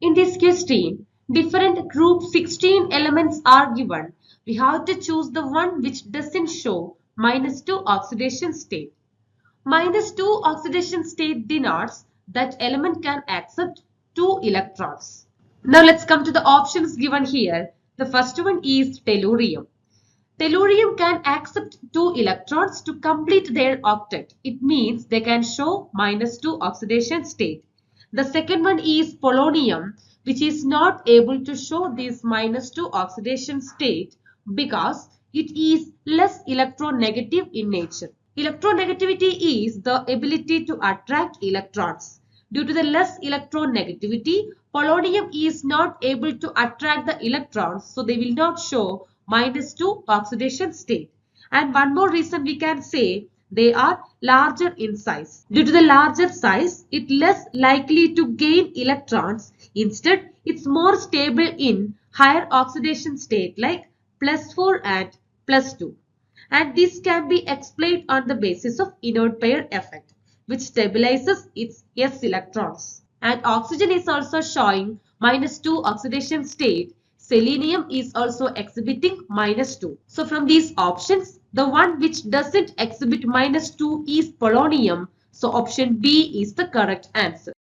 In this question, different group 16 elements are given. We have to choose the one which doesn't show -2 oxidation state. -2 oxidation state denotes that element can accept 2 electrons. Now let's come to the options given here. The first one is tellurium. Tellurium can accept 2 electrons to complete their octet. It means they can show -2 oxidation state. The second one is polonium, which is not able to show this -2 oxidation state because it is less electronegative in nature. Electronegativity is the ability to attract electrons. Due to the less electronegativity, polonium is not able to attract the electrons, so they will not show -2 oxidation state. And one more reason we can say they are larger in size. Due to the larger size, it less likely to gain electrons. Instead, it's more stable in higher oxidation state like +4 and +2. And this can be explained on the basis of inert pair effect, which stabilizes its s electrons. And oxygen is also showing -2 oxidation state. Selenium is also exhibiting -2. So from these options, the one which doesn't exhibit -2 is polonium. So option B is the correct answer.